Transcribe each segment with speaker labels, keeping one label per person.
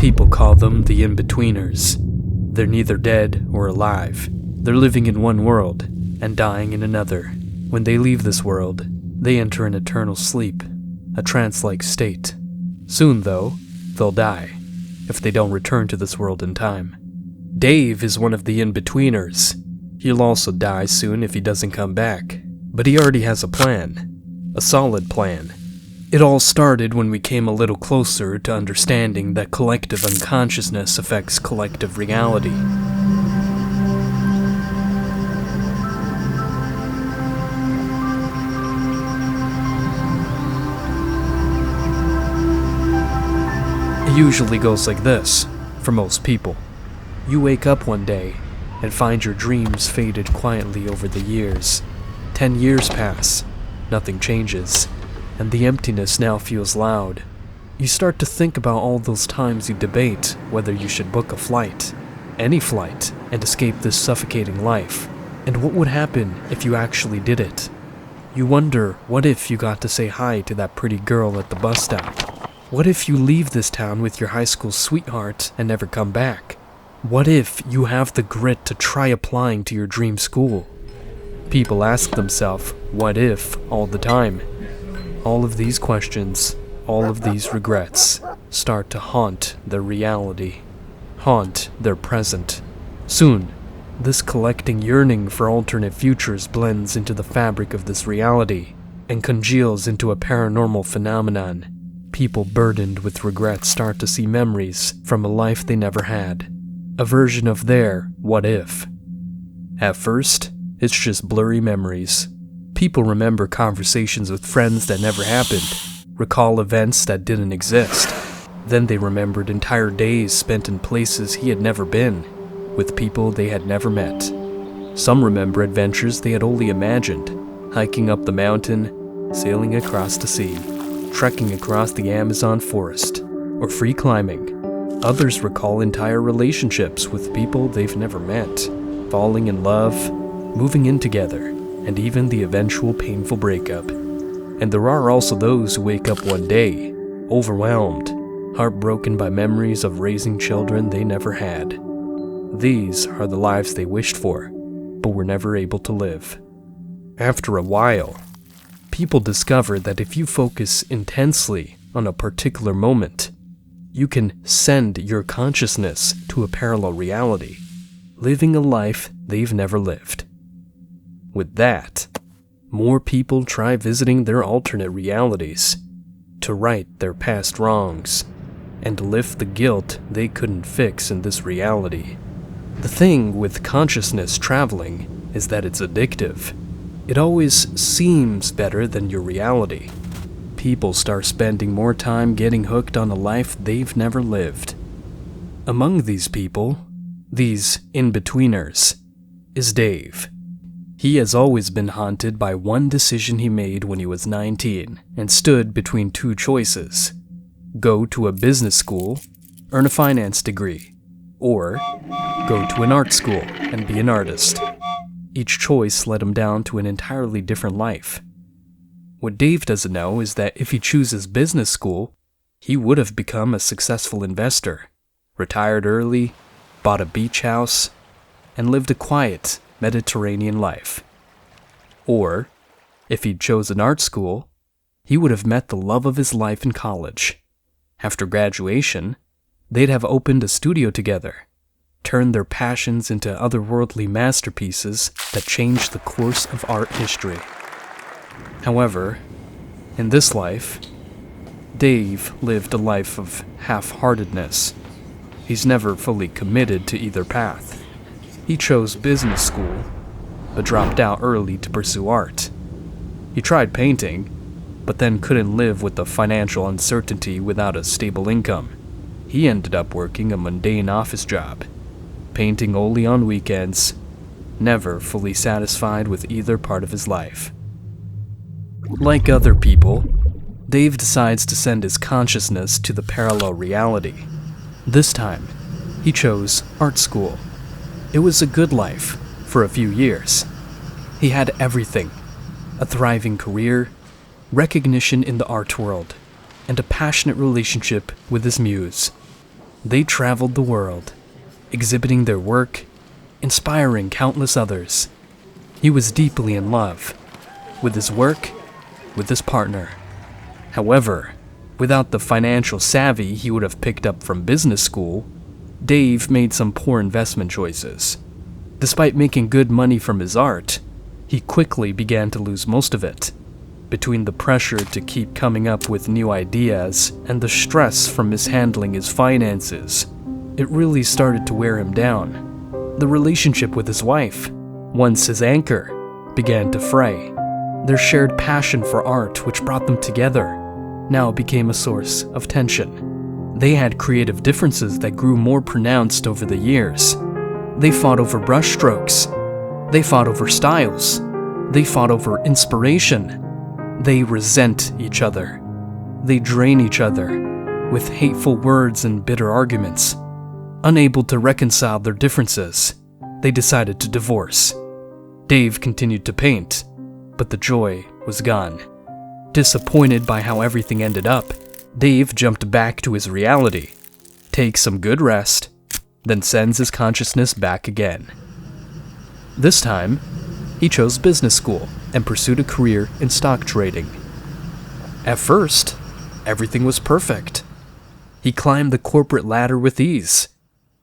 Speaker 1: People call them the in-betweeners. They're neither dead or alive. They're living in one world and dying in another. When they leave this world, they enter an eternal sleep, a trance-like state. Soon, though, they'll die, if they don't return to this world in time. Dave is one of the in-betweeners. He'll also die soon if he doesn't come back, but he already has a plan, a solid plan. It all started when we came a little closer to understanding that collective unconsciousness affects collective reality. It usually goes like this, for most people. You wake up one day and find your dreams faded quietly over the years. 10 years pass, nothing changes, and the emptiness now feels loud. You start to think about all those times you debate whether you should book a flight, any flight, and escape this suffocating life, and what would happen if you actually did it. You wonder, what if you got to say hi to that pretty girl at the bus stop? What if you leave this town with your high school sweetheart and never come back? What if you have the grit to try applying to your dream school? People ask themselves, what if, all the time. All of these questions, all of these regrets, start to haunt their reality, haunt their present. Soon, this collecting yearning for alternate futures blends into the fabric of this reality and congeals into a paranormal phenomenon. People burdened with regret start to see memories from a life they never had, a version of their what if. At first, it's just blurry memories. People remember conversations with friends that never happened, recall events that didn't exist. Then they remembered entire days spent in places he had never been, with people they had never met. Some remember adventures they had only imagined, hiking up the mountain, sailing across the sea, trekking across the Amazon forest, or free climbing. Others recall entire relationships with people they've never met, falling in love, moving in together, and even the eventual painful breakup. And there are also those who wake up one day, overwhelmed, heartbroken by memories of raising children they never had. These are the lives they wished for, but were never able to live. After a while, people discover that if you focus intensely on a particular moment, you can send your consciousness to a parallel reality, living a life they've never lived. With that, more people try visiting their alternate realities to right their past wrongs and lift the guilt they couldn't fix in this reality. The thing with consciousness traveling is that it's addictive. It always seems better than your reality. People start spending more time getting hooked on a life they've never lived. Among these people, these in-betweeners, is Dave. He has always been haunted by one decision he made when he was 19 and stood between two choices: go to a business school, earn a finance degree, or go to an art school and be an artist. Each choice led him down to an entirely different life. What Dave doesn't know is that if he chooses business school, he would have become a successful investor, retired early, bought a beach house, and lived a quiet Mediterranean life. Or, if he'd chosen art school, he would have met the love of his life in college. After graduation, they'd have opened a studio together, turned their passions into otherworldly masterpieces that changed the course of art history. However, in this life, Dave lived a life of half-heartedness. He's never fully committed to either path. He chose business school, but dropped out early to pursue art. He tried painting, but then couldn't live with the financial uncertainty without a stable income. He ended up working a mundane office job, painting only on weekends, never fully satisfied with either part of his life. Like other people, Dave decides to send his consciousness to the parallel reality. This time, he chose art school. It was a good life for a few years. He had everything: a thriving career, recognition in the art world, and a passionate relationship with his muse. They traveled the world, exhibiting their work, inspiring countless others. He was deeply in love, with his work, with his partner. However, without the financial savvy he would have picked up from business school, Dave made some poor investment choices. Despite making good money from his art, he quickly began to lose most of it. Between the pressure to keep coming up with new ideas and the stress from mishandling his finances, it really started to wear him down. The relationship with his wife, once his anchor, began to fray. Their shared passion for art, which brought them together, now became a source of tension. They had creative differences that grew more pronounced over the years. They fought over brushstrokes. They fought over styles. They fought over inspiration. They resent each other. They drain each other with hateful words and bitter arguments. Unable to reconcile their differences, they decided to divorce. Dave continued to paint, but the joy was gone. Disappointed by how everything ended up, Dave jumped back to his reality, takes some good rest, then sends his consciousness back again. This time, he chose business school and pursued a career in stock trading. At first, everything was perfect. He climbed the corporate ladder with ease.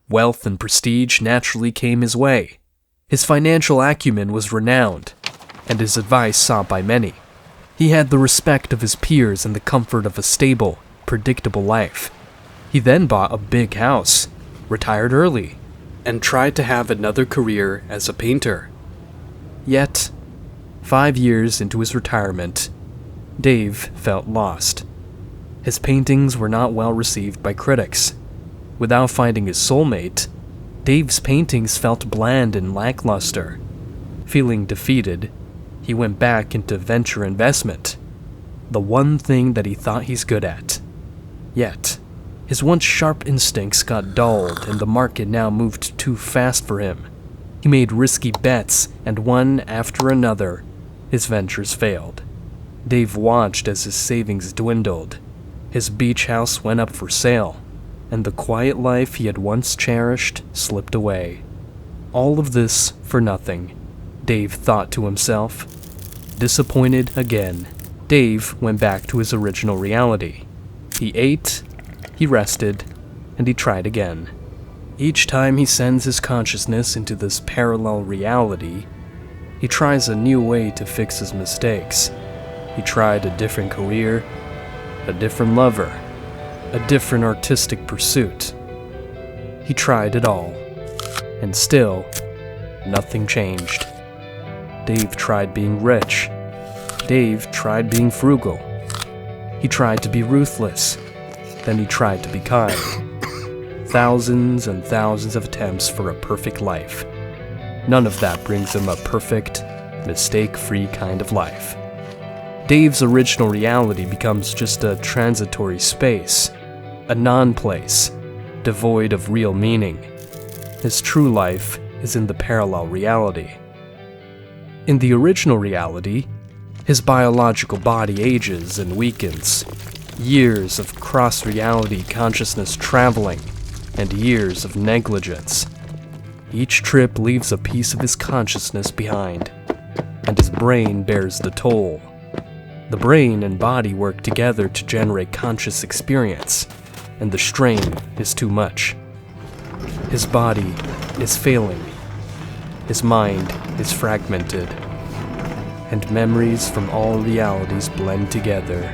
Speaker 1: Wealth and prestige naturally came his way. His financial acumen was renowned, and his advice sought by many. He had the respect of his peers and the comfort of a stable, predictable life. He then bought a big house, retired early, and tried to have another career as a painter. Yet, 5 years into his retirement, Dave felt lost. His paintings were not well received by critics. Without finding his soulmate, Dave's paintings felt bland and lackluster. Feeling defeated, he went back into venture investment, the one thing that he thought he's good at. Yet, his once sharp instincts got dulled and the market now moved too fast for him. He made risky bets, and one after another, his ventures failed. Dave watched as his savings dwindled. His beach house went up for sale, and the quiet life he had once cherished slipped away. All of this for nothing, Dave thought to himself. Disappointed again, Dave went back to his original reality. He ate, he rested, and he tried again. Each time he sends his consciousness into this parallel reality, he tries a new way to fix his mistakes. He tried a different career, a different lover, a different artistic pursuit. He tried it all, and still, nothing changed. Dave tried being rich. Dave tried being frugal. He tried to be ruthless. Then he tried to be kind. Thousands and thousands of attempts for a perfect life. None of that brings him a perfect, mistake-free kind of life. Dave's original reality becomes just a transitory space, a non-place, devoid of real meaning. His true life is in the parallel reality. In the original reality, his biological body ages and weakens. Years of cross-reality consciousness traveling, and years of negligence. Each trip leaves a piece of his consciousness behind, and his brain bears the toll. The brain and body work together to generate conscious experience, and the strain is too much. His body is failing. His mind is fragmented, and memories from all realities blend together.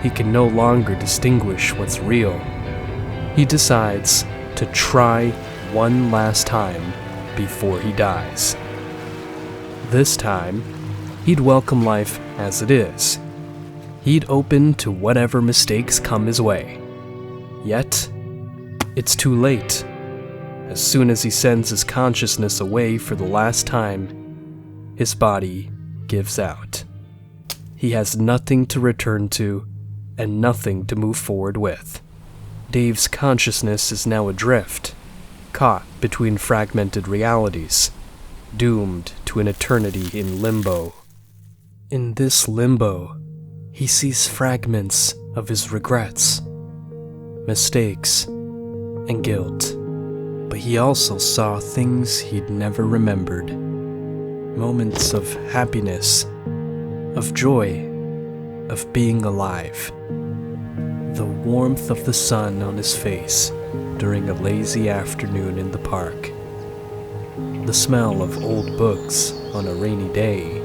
Speaker 1: He can no longer distinguish what's real. He decides to try one last time before he dies. This time, he'd welcome life as it is. He'd open to whatever mistakes come his way. Yet, it's too late. As soon as he sends his consciousness away for the last time, his body gives out. He has nothing to return to and nothing to move forward with. Dave's consciousness is now adrift, caught between fragmented realities, doomed to an eternity in limbo. In this limbo, he sees fragments of his regrets, mistakes, and guilt. But he also saw things he'd never remembered. Moments of happiness, of joy, of being alive. The warmth of the sun on his face during a lazy afternoon in the park. The smell of old books on a rainy day.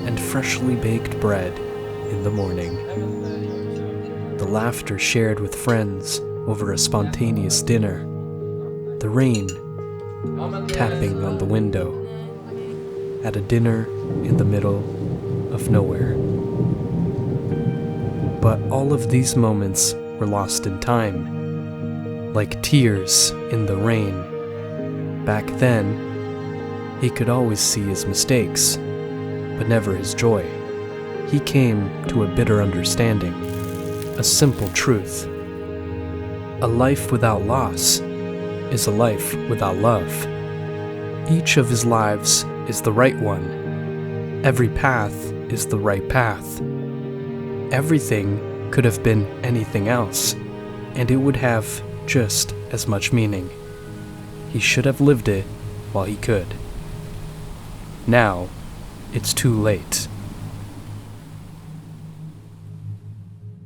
Speaker 1: And freshly baked bread in the morning. The laughter shared with friends over a spontaneous dinner. The rain tapping on the window at a dinner in the middle of nowhere. But all of these moments were lost in time, like tears in the rain. Back then, he could always see his mistakes, but never his joy. He came to a bitter understanding, a simple truth. A life without loss is a life without love. Each of his lives is the right one. Every path is the right path. Everything could have been anything else, and it would have just as much meaning. He should have lived it while he could. Now, it's too late.